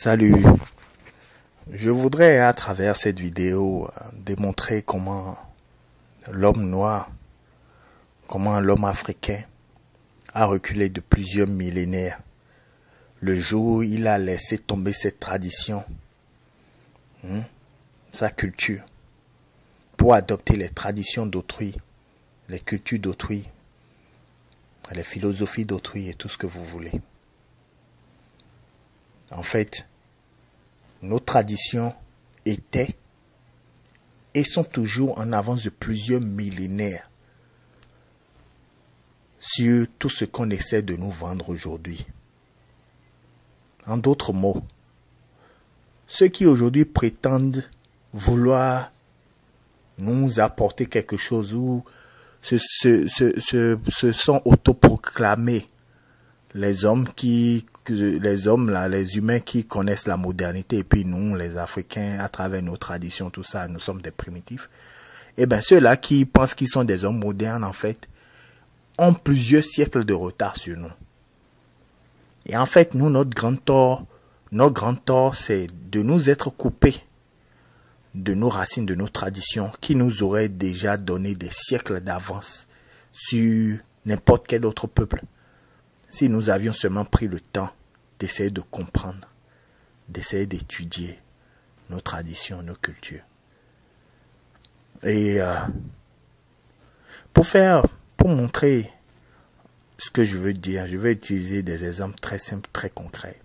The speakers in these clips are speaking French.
Salut, je voudrais à travers cette vidéo démontrer comment l'homme noir, comment l'homme africain a reculé de plusieurs millénaires. Le jour où il a laissé tomber cette tradition, sa culture, pour adopter les traditions d'autrui, les cultures d'autrui, les philosophies d'autrui et tout ce que vous voulez. En fait, nos traditions étaient et sont toujours en avance de plusieurs millénaires sur tout ce qu'on essaie de nous vendre aujourd'hui. En d'autres mots, ceux qui aujourd'hui prétendent vouloir nous apporter quelque chose ou se sont autoproclamés les hommes les humains qui connaissent la modernité, et puis nous, les Africains, à travers nos traditions, tout ça, nous sommes des primitifs. Et bien, ceux-là qui pensent qu'ils sont des hommes modernes, en fait, ont plusieurs siècles de retard sur nous. Et en fait, nous, notre grand tort, c'est de nous être coupés de nos racines, de nos traditions, qui nous auraient déjà donné des siècles d'avance sur n'importe quel autre peuple. Si nous avions seulement pris le temps d'essayer de comprendre, d'essayer d'étudier nos traditions, nos cultures. Et pour montrer ce que je veux dire, je vais utiliser des exemples très simples, très concrets.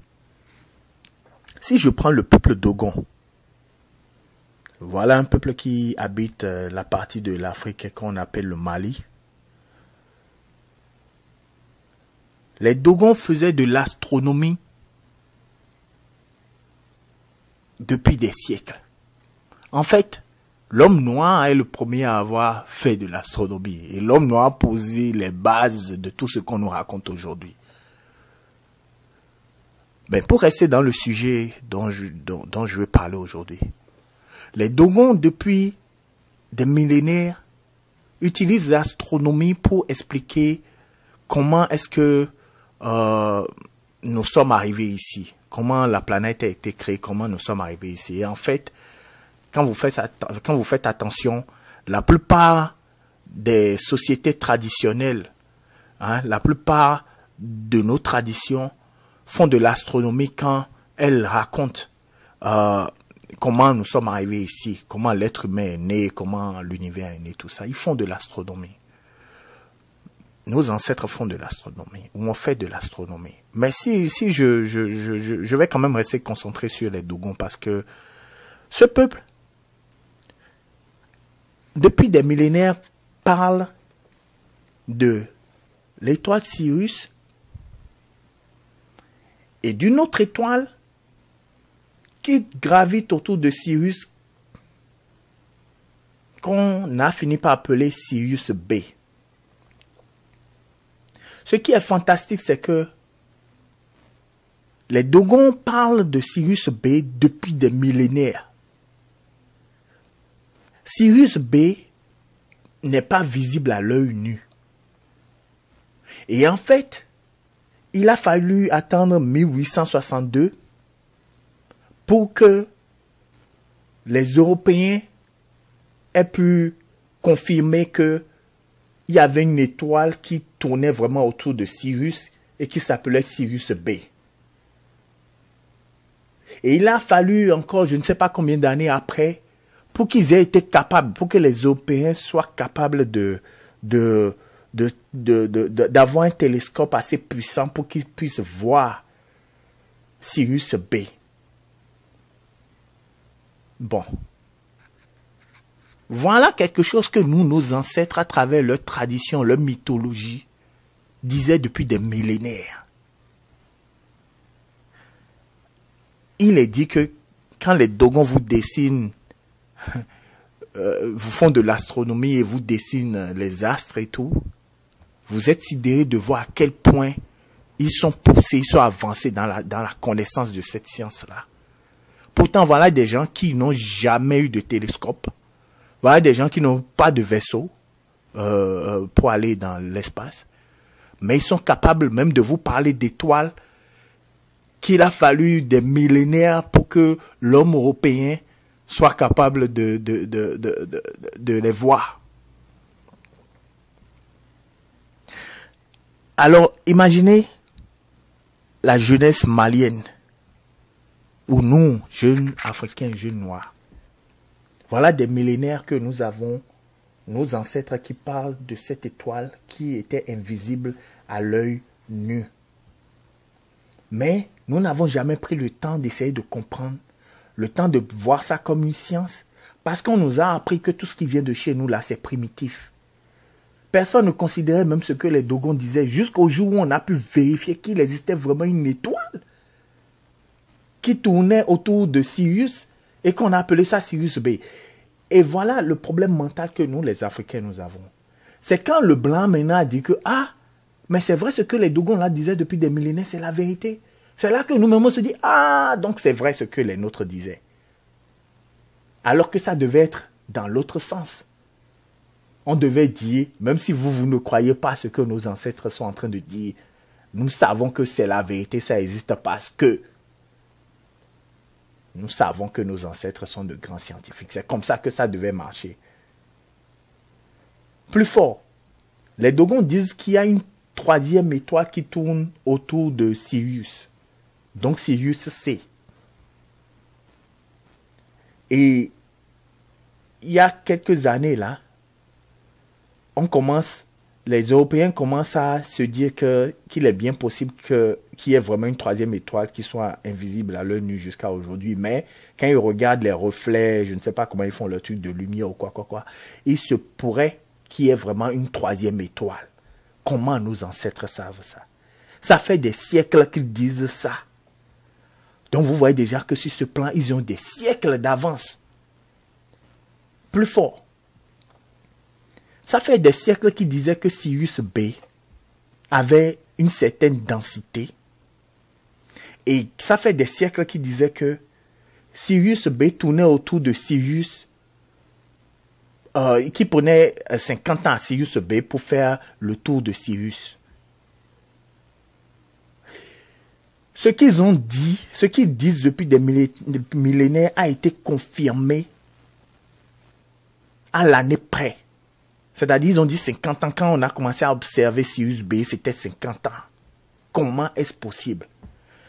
Si je prends le peuple Dogon, voilà un peuple qui habite la partie de l'Afrique qu'on appelle le Mali. Les Dogons faisaient de l'astronomie depuis des siècles. En fait, l'homme noir est le premier à avoir fait de l'astronomie. Et l'homme noir a posé les bases de tout ce qu'on nous raconte aujourd'hui. Mais pour rester dans le sujet dont je vais parler aujourd'hui, les Dogons, depuis des millénaires, utilisent l'astronomie pour expliquer comment est-ce que nous sommes arrivés ici, comment la planète a été créée, comment nous sommes arrivés ici. Et en fait, quand vous faites attention, la plupart des sociétés traditionnelles, la plupart de nos traditions font de l'astronomie quand elles racontent comment nous sommes arrivés ici, comment l'être humain est né, comment l'univers est né, tout ça. Ils font de l'astronomie. Nos ancêtres font de l'astronomie, ou ont fait de l'astronomie. Mais si je vais quand même rester concentré sur les Dogons, parce que ce peuple, depuis des millénaires, parle de l'étoile Sirius et d'une autre étoile qui gravite autour de Sirius, qu'on a fini par appeler Sirius B. Ce qui est fantastique, c'est que les Dogons parlent de Sirius B depuis des millénaires. Sirius B n'est pas visible à l'œil nu. Et en fait, il a fallu attendre 1862 pour que les Européens aient pu confirmer que il y avait une étoile qui tournait vraiment autour de Sirius et qui s'appelait Sirius B. Et il a fallu encore, je ne sais pas combien d'années après, pour qu'ils aient été capables, pour que les Européens soient capables d'avoir un télescope assez puissant pour qu'ils puissent voir Sirius B. Bon. Voilà quelque chose que nous, nos ancêtres, à travers leur tradition, leur mythologie, disaient depuis des millénaires. Il est dit que quand les Dogons vous dessinent, vous font de l'astronomie et vous dessinent les astres et tout, vous êtes sidérés de voir à quel point ils sont poussés, ils sont avancés dans la connaissance de cette science-là. Pourtant, voilà des gens qui n'ont jamais eu de télescope. Voilà des gens qui n'ont pas de vaisseau pour aller dans l'espace. Mais ils sont capables même de vous parler d'étoiles qu'il a fallu des millénaires pour que l'homme européen soit capable de les voir. Alors, imaginez la jeunesse malienne, ou nous, jeunes Africains, jeunes Noirs. Voilà des millénaires que nous avons, nos ancêtres qui parlent de cette étoile qui était invisible à l'œil nu. Mais nous n'avons jamais pris le temps d'essayer de comprendre, le temps de voir ça comme une science, parce qu'on nous a appris que tout ce qui vient de chez nous là, c'est primitif. Personne ne considérait même ce que les Dogons disaient jusqu'au jour où on a pu vérifier qu'il existait vraiment une étoile qui tournait autour de Sirius et qu'on a appelé ça Sirius B. Et voilà le problème mental que nous, les Africains, nous avons. C'est quand le blanc maintenant a dit que, ah, mais c'est vrai ce que les Dogons là disaient depuis des millénaires, c'est la vérité. C'est là que nous-mêmes on se dit, ah, donc c'est vrai ce que les nôtres disaient. Alors que ça devait être dans l'autre sens. On devait dire, même si vous ne croyez pas ce que nos ancêtres sont en train de dire, nous savons que c'est la vérité, ça existe parce que nous savons que nos ancêtres sont de grands scientifiques. C'est comme ça que ça devait marcher. Plus fort, les Dogons disent qu'il y a une troisième étoile qui tourne autour de Sirius. Donc Sirius C. Et il y a quelques années là, les Européens commencent à se dire qu'il est bien possible qu'il y ait vraiment une troisième étoile qui soit invisible à l'œil nu jusqu'à aujourd'hui. Mais quand ils regardent les reflets, je ne sais pas comment ils font leur truc de lumière ou quoi, il se pourrait qu'il y ait vraiment une troisième étoile. Comment nos ancêtres savent ça? Ça fait des siècles qu'ils disent ça. Donc vous voyez déjà que sur ce plan, ils ont des siècles d'avance. Plus fort. Ça fait des siècles qu'ils disaient que Sirius B avait une certaine densité. Et ça fait des siècles qu'ils disaient que Sirius B tournait autour de Sirius, qui prenait 50 ans à Sirius B pour faire le tour de Sirius. Ce qu'ils ont dit, ce qu'ils disent depuis des millénaires a été confirmé à l'année près. C'est-à-dire, ils ont dit 50 ans. Quand on a commencé à observer Sirius B, c'était 50 ans. Comment est-ce possible?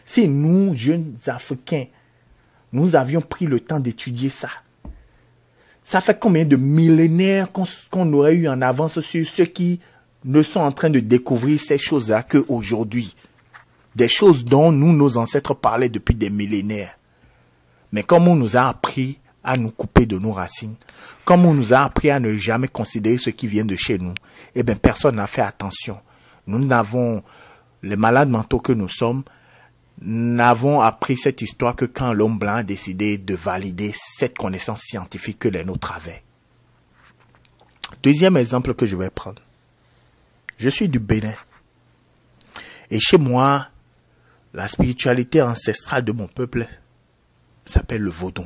Si nous, jeunes Africains, nous avions pris le temps d'étudier ça, ça fait combien de millénaires qu'on aurait eu en avance sur ceux qui ne sont en train de découvrir ces choses-là qu'aujourd'hui? Des choses dont nous, nos ancêtres, parlaient depuis des millénaires. Mais comme on nous a appris à nous couper de nos racines, comme on nous a appris à ne jamais considérer ce qui vient de chez nous, eh bien personne n'a fait attention. Nous n'avons, les malades mentaux que nous sommes, n'avons appris cette histoire que quand l'homme blanc a décidé de valider cette connaissance scientifique que les nôtres avaient. Deuxième exemple que je vais prendre. Je suis du Bénin. Et chez moi, la spiritualité ancestrale de mon peuple s'appelle le vaudou.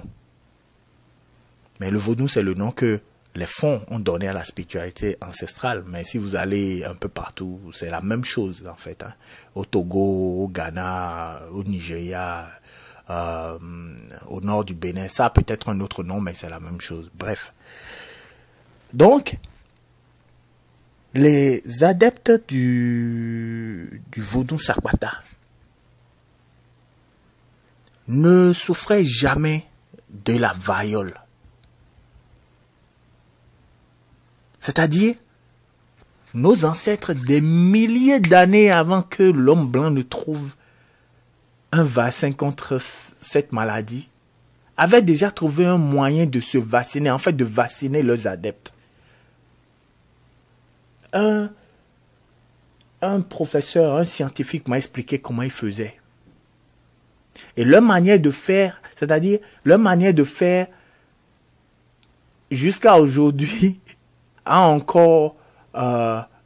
Mais le vaudou, c'est le nom que les fonds ont donné à la spiritualité ancestrale. Mais si vous allez un peu partout, c'est la même chose en fait. Hein. Au Togo, au Ghana, au Nigeria, au nord du Bénin. Ça a peut-être un autre nom, mais c'est la même chose. Bref. Donc, les adeptes du vaudou Sakwata ne souffraient jamais de la variole. C'est-à-dire, nos ancêtres, des milliers d'années avant que l'homme blanc ne trouve un vaccin contre cette maladie, avaient déjà trouvé un moyen de se vacciner, en fait de vacciner leurs adeptes. Un professeur, un scientifique m'a expliqué comment il faisait. Et leur manière de faire, c'est-à-dire leur manière de faire jusqu'à aujourd'hui, a encore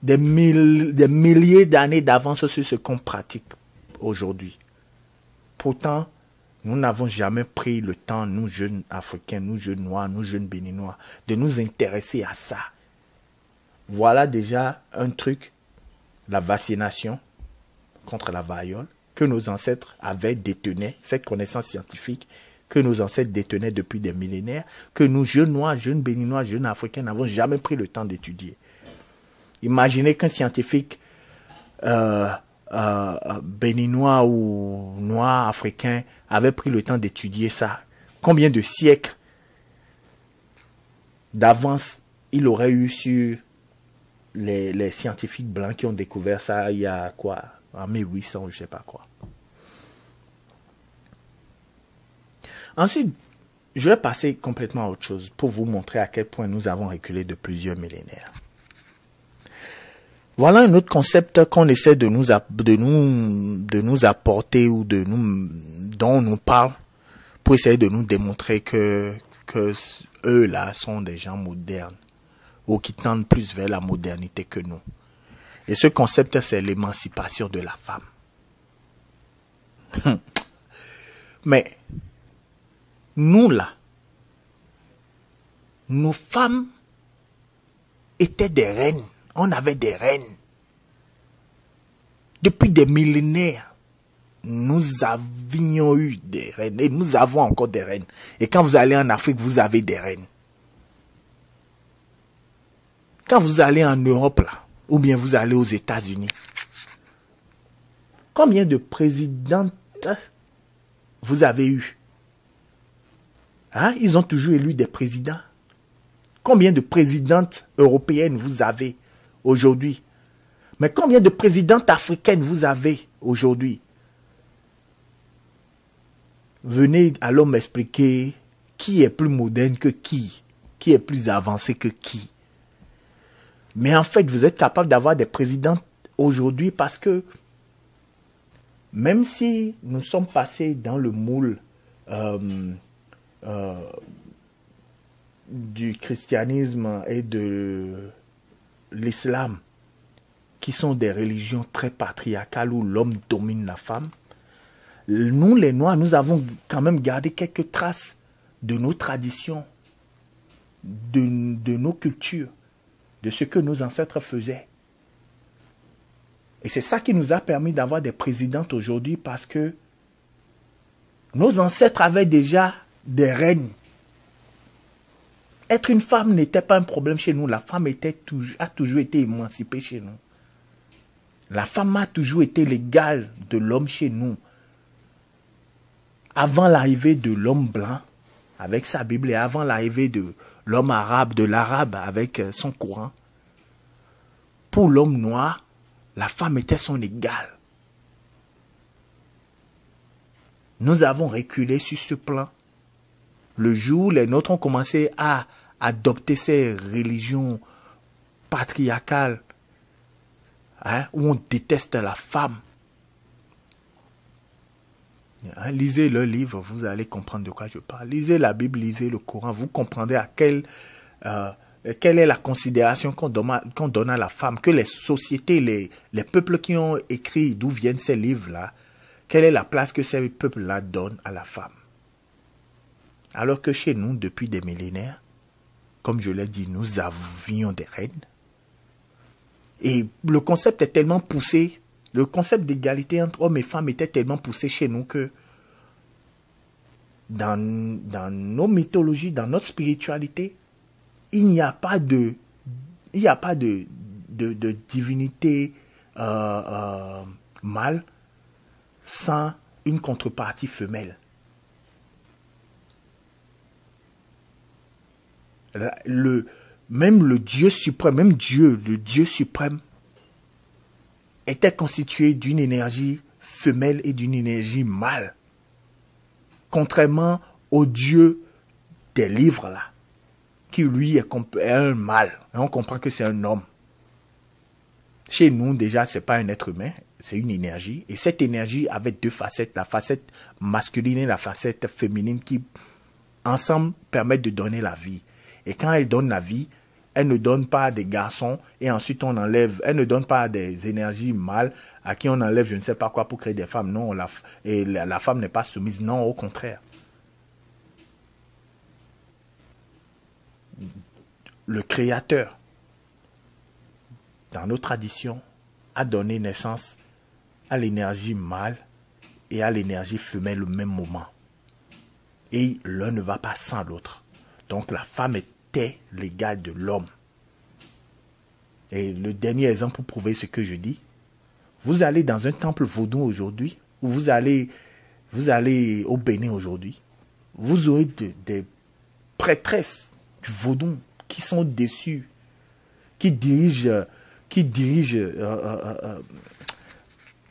des milliers d'années d'avance sur ce qu'on pratique aujourd'hui. Pourtant, nous n'avons jamais pris le temps, nous jeunes Africains, nous jeunes Noirs, nous jeunes Béninois, de nous intéresser à ça. Voilà déjà un truc, la vaccination contre la variole. que nos ancêtres détenaient, cette connaissance scientifique que nos ancêtres détenaient depuis des millénaires, que nous, jeunes Noirs, jeunes Béninois, jeunes Africains, n'avons jamais pris le temps d'étudier. Imaginez qu'un scientifique béninois ou noir africain avait pris le temps d'étudier ça. Combien de siècles d'avance il aurait eu sur les scientifiques blancs qui ont découvert ça il y a quoi, en 1800, je sais pas quoi. Ensuite, je vais passer complètement à autre chose pour vous montrer à quel point nous avons reculé de plusieurs millénaires. Voilà un autre concept qu'on essaie de nous apporter ou dont on nous parle pour essayer de nous démontrer que eux là sont des gens modernes ou qui tendent plus vers la modernité que nous. Et ce concept, c'est l'émancipation de la femme. Mais nous là, nos femmes étaient des reines. On avait des reines. Depuis des millénaires, nous avions eu des reines. Et nous avons encore des reines. Et quand vous allez en Afrique, vous avez des reines. Quand vous allez en Europe, là, ou bien vous allez aux États-Unis, combien de présidentes vous avez eu? Hein? Ils ont toujours élu des présidents. Combien de présidentes européennes vous avez aujourd'hui? Mais combien de présidentes africaines vous avez aujourd'hui? Venez alors m'expliquer qui est plus moderne que qui est plus avancé que qui. Mais en fait, vous êtes capable d'avoir des présidentes aujourd'hui parce que même si nous sommes passés dans le moule du christianisme et de l'islam, qui sont des religions très patriarcales où l'homme domine la femme, nous les Noirs, nous avons quand même gardé quelques traces de nos traditions, de nos cultures, de ce que nos ancêtres faisaient. Et c'est ça qui nous a permis d'avoir des présidentes aujourd'hui parce que nos ancêtres avaient déjà des reines. Être une femme n'était pas un problème chez nous. La femme a toujours été émancipée chez nous. La femme a toujours été l'égale de l'homme chez nous. Avant l'arrivée de l'homme blanc avec sa Bible et avant l'arrivée de l'homme arabe, de l'arabe avec son Coran, pour l'homme noir, la femme était son égale. Nous avons reculé sur ce plan. Le jour où les nôtres ont commencé à adopter ces religions patriarcales, hein, où on déteste la femme. Hein, lisez le livre, vous allez comprendre de quoi je parle. Lisez la Bible, lisez le Coran, vous comprendrez quelle est la considération qu'on donne à la femme, que les sociétés, les peuples qui ont écrit, d'où viennent ces livres-là, quelle est la place que ces peuples-là donnent à la femme. Alors que chez nous, depuis des millénaires, comme je l'ai dit, nous avions des reines. Et le concept est tellement poussé, le concept d'égalité entre hommes et femmes était tellement poussé chez nous que dans nos mythologies, dans notre spiritualité, il n'y a pas de divinité mâle sans une contrepartie femelle. Même le Dieu suprême, même Dieu, le Dieu suprême, était constitué d'une énergie femelle et d'une énergie mâle. Contrairement au Dieu des livres là, qui lui est un mâle. Et on comprend que c'est un homme. Chez nous, déjà, c'est pas un être humain, c'est une énergie. Et cette énergie avait deux facettes, la facette masculine et la facette féminine qui, ensemble, permettent de donner la vie. Et quand elle donne la vie, elle ne donne pas des garçons et ensuite on enlève, elle ne donne pas des énergies mâles à qui on enlève je ne sais pas quoi pour créer des femmes. Non, la femme n'est pas soumise. Non, au contraire. Le Créateur, dans nos traditions, a donné naissance à l'énergie mâle et à l'énergie fumaient le même moment. Et l'un ne va pas sans l'autre. Donc la femme était l'égale de l'homme. Et le dernier exemple pour prouver ce que je dis, vous allez dans un temple vaudou aujourd'hui, ou vous allez au Bénin aujourd'hui, vous aurez des prêtresses du vaudou qui sont déçues, qui dirigent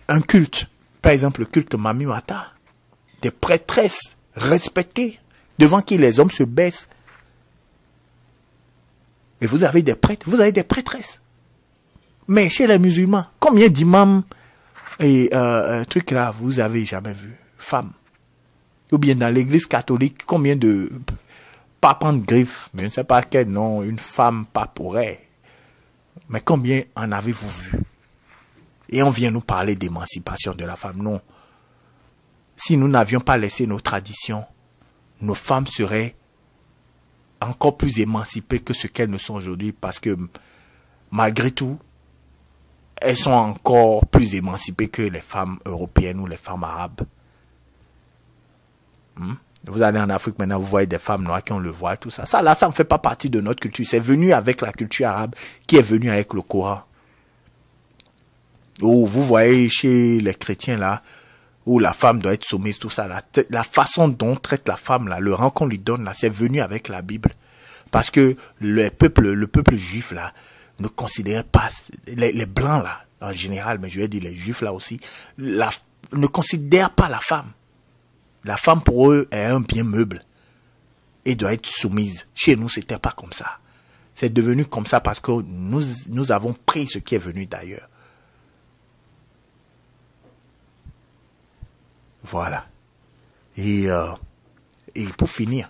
un culte. Par exemple, le culte Mami Mata. Des prêtresses respectées, devant qui les hommes se baissent. Et vous avez des prêtres, vous avez des prêtresses. Mais chez les musulmans, combien d'imams et trucs là vous avez jamais vu? Femmes. Ou bien dans l'église catholique, combien de papes en griffe, mais je ne sais pas quel nom, une femme pas pourrait. Mais combien en avez-vous vu? Et on vient nous parler d'émancipation de la femme. Non. Si nous n'avions pas laissé nos traditions, nos femmes seraient encore plus émancipées que ce qu'elles ne sont aujourd'hui, parce que malgré tout, elles sont encore plus émancipées que les femmes européennes ou les femmes arabes. Vous allez en Afrique maintenant, vous voyez des femmes noires qui ont le voile, tout ça. Ça là, ça ne fait pas partie de notre culture. C'est venu avec la culture arabe qui est venue avec le Coran. Où vous voyez chez les chrétiens là, où la femme doit être soumise, tout ça là. La façon dont on traite la femme là, le rang qu'on lui donne là, c'est venu avec la Bible. Parce que le peuple juif là, ne considérait pas, les blancs là, en général, mais je vais dire les juifs là aussi, ne considèrent pas la femme. La femme pour eux est un bien meuble et doit être soumise. Chez nous, c'était pas comme ça. C'est devenu comme ça parce que nous avons pris ce qui est venu d'ailleurs. Voilà. Et pour finir,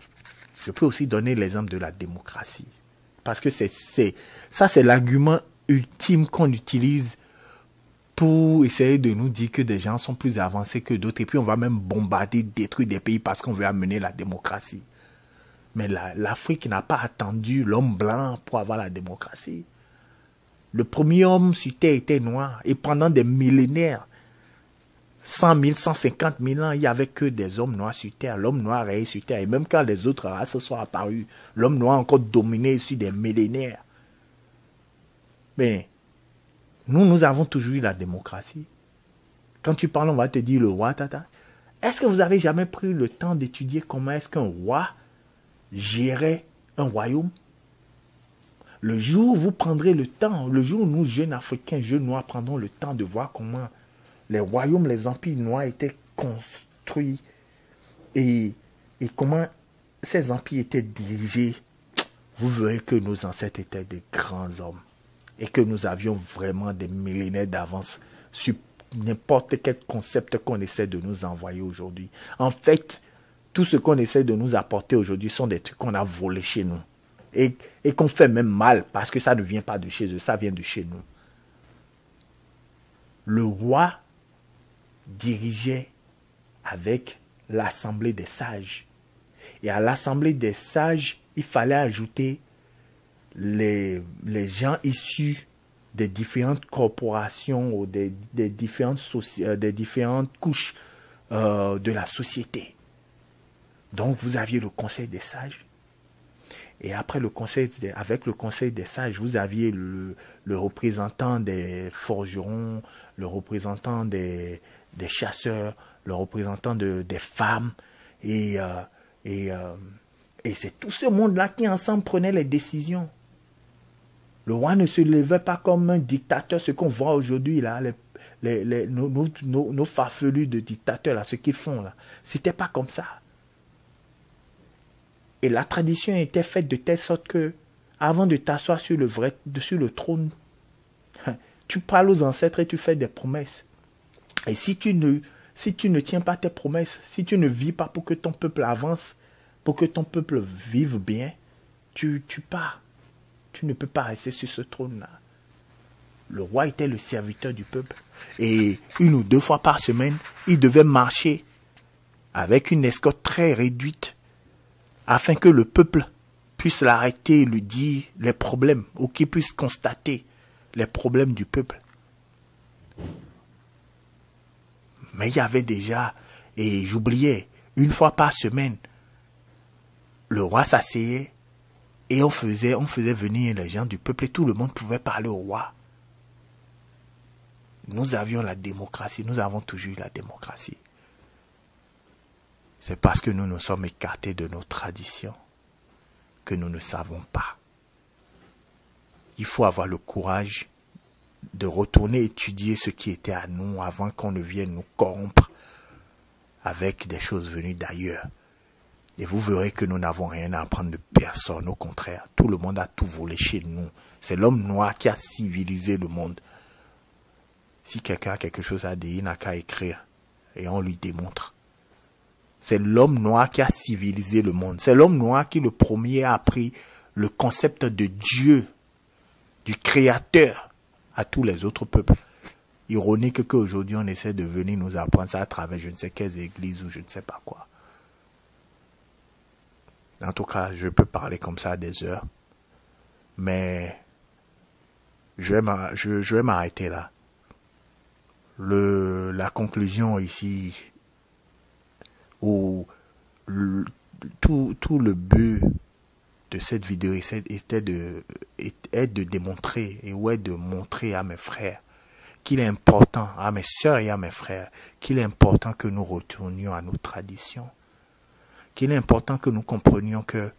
je peux aussi donner l'exemple de la démocratie. Parce que ça, c'est l'argument ultime qu'on utilise pour essayer de nous dire que des gens sont plus avancés que d'autres. Et puis on va même bombarder, détruire des pays parce qu'on veut amener la démocratie. Mais l'Afrique n'a pas attendu l'homme blanc pour avoir la démocratie. Le premier homme sur Terre était noir. Et pendant des millénaires, 100 000, 150 000 ans, il n'y avait que des hommes noirs sur Terre. L'homme noir est sur Terre. Et même quand les autres races sont apparues, l'homme noir a encore dominé sur des millénaires. Mais nous avons toujours eu la démocratie. Quand tu parles, on va te dire le roi, tata. Est-ce que vous avez jamais pris le temps d'étudier comment est-ce qu'un roi gérait un royaume? Le jour où vous prendrez le temps, le jour où nous, jeunes Africains, jeunes Noirs, prendrons le temps de voir comment les royaumes, les empires noirs étaient construits et comment ces empires étaient dirigés, vous verrez que nos ancêtres étaient des grands hommes et que nous avions vraiment des millénaires d'avance sur n'importe quel concept qu'on essaie de nous envoyer aujourd'hui. En fait, tout ce qu'on essaie de nous apporter aujourd'hui sont des trucs qu'on a volés chez nous et qu'on fait même mal parce que ça ne vient pas de chez eux, ça vient de chez nous. Le roi dirigeait avec l'assemblée des sages. Et à l'assemblée des sages, il fallait ajouter les gens issus des différentes corporations ou des différentes couches de la société. Donc vous aviez le conseil des sages. Et après avec le conseil des sages, vous aviez le représentant des forgerons, le représentant des chasseurs, le représentant des femmes. Et c'est tout ce monde-là qui ensemble prenait les décisions. Le roi ne se levait pas comme un dictateur, ce qu'on voit aujourd'hui, là, nos farfelus de dictateurs, là, ce qu'ils font là. C'était pas comme ça. Et la tradition était faite de telle sorte que, avant de t'asseoir sur le trône, tu parles aux ancêtres et tu fais des promesses. Et si tu ne tiens pas tes promesses, si tu ne vis pas pour que ton peuple avance, pour que ton peuple vive bien, tu pars. Tu ne peux pas rester sur ce trône-là. Le roi était le serviteur du peuple. Et 1 ou 2 fois par semaine, il devait marcher avec une escorte très réduite afin que le peuple puisse l'arrêter et lui dire les problèmes, ou qu'il puisse constater les problèmes du peuple. Mais il y avait déjà, et j'oubliais, une fois par semaine, le roi s'asseyait et on faisait venir les gens du peuple et tout le monde pouvait parler au roi. Nous avions la démocratie, nous avons toujours eu la démocratie. C'est parce que nous nous sommes écartés de nos traditions que nous ne savons pas. Il faut avoir le courage de retourner étudier ce qui était à nous avant qu'on ne vienne nous corrompre avec des choses venues d'ailleurs. Et vous verrez que nous n'avons rien à apprendre de personne, au contraire. Tout le monde a tout volé chez nous. C'est l'homme noir qui a civilisé le monde. Si quelqu'un a quelque chose à dire, il n'a qu'à écrire et on lui démontre. C'est l'homme noir qui a civilisé le monde. C'est l'homme noir qui le premier a appris le concept de Dieu, du Créateur, à tous les autres peuples. Ironique qu'aujourd'hui on essaie de venir nous apprendre ça à travers je ne sais quelles églises ou je ne sais pas quoi. En tout cas, je peux parler comme ça à des heures. Mais je vais m'arrêter là. La conclusion ici, où tout le but de cette vidéo est de démontrer et de montrer à mes frères qu'il est important, à mes sœurs et à mes frères, qu'il est important que nous retournions à nos traditions, qu'il est important que nous comprenions que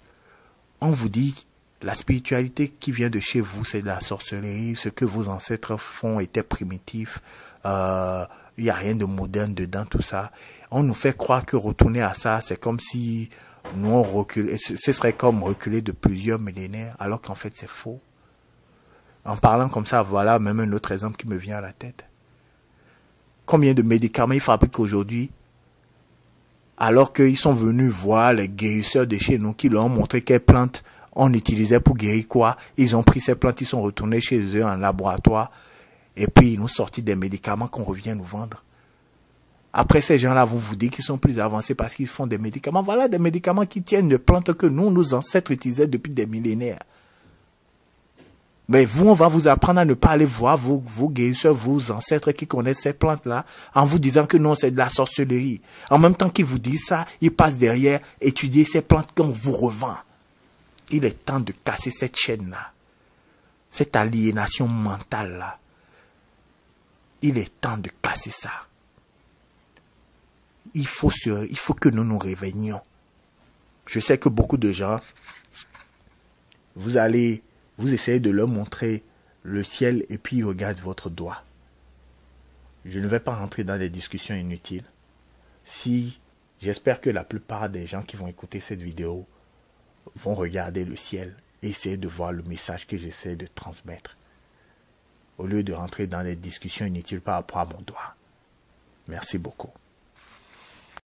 on vous dit la spiritualité qui vient de chez vous, c'est de la sorcellerie, ce que vos ancêtres font était primitif, il n'y a rien de moderne dedans, tout ça. On nous fait croire que retourner à ça, c'est comme si nous on reculait, ce serait comme reculer de plusieurs millénaires, alors qu'en fait c'est faux. En parlant comme ça, voilà même un autre exemple qui me vient à la tête. Combien de médicaments ils fabriquent aujourd'hui, alors qu'ils sont venus voir les guérisseurs de chez nous qui leur ont montré quelles plantes on utilisait pour guérir quoi. Ils ont pris ces plantes, ils sont retournés chez eux en laboratoire et puis ils nous sortent des médicaments qu'on revient nous vendre. Après, ces gens-là vont vous dire qu'ils sont plus avancés parce qu'ils font des médicaments. Voilà des médicaments qui tiennent de plantes que nous, nos ancêtres utilisaient depuis des millénaires. Mais vous, on va vous apprendre à ne pas aller voir vos guérisseurs, vos ancêtres qui connaissent ces plantes-là, en vous disant que non, c'est de la sorcellerie. En même temps qu'ils vous disent ça, ils passent derrière étudier ces plantes qu'on vous revend. Il est temps de casser cette chaîne-là, cette aliénation mentale-là. Il est temps de casser ça. Il faut que nous nous réveillions. Je sais que beaucoup de gens, vous essayez de leur montrer le ciel et puis ils regardent votre doigt. Je ne vais pas rentrer dans des discussions inutiles. J'espère que la plupart des gens qui vont écouter cette vidéo vont regarder le ciel et essayer de voir le message que j'essaie de transmettre, au lieu de rentrer dans des discussions inutiles par rapport à mon doigt. Merci beaucoup.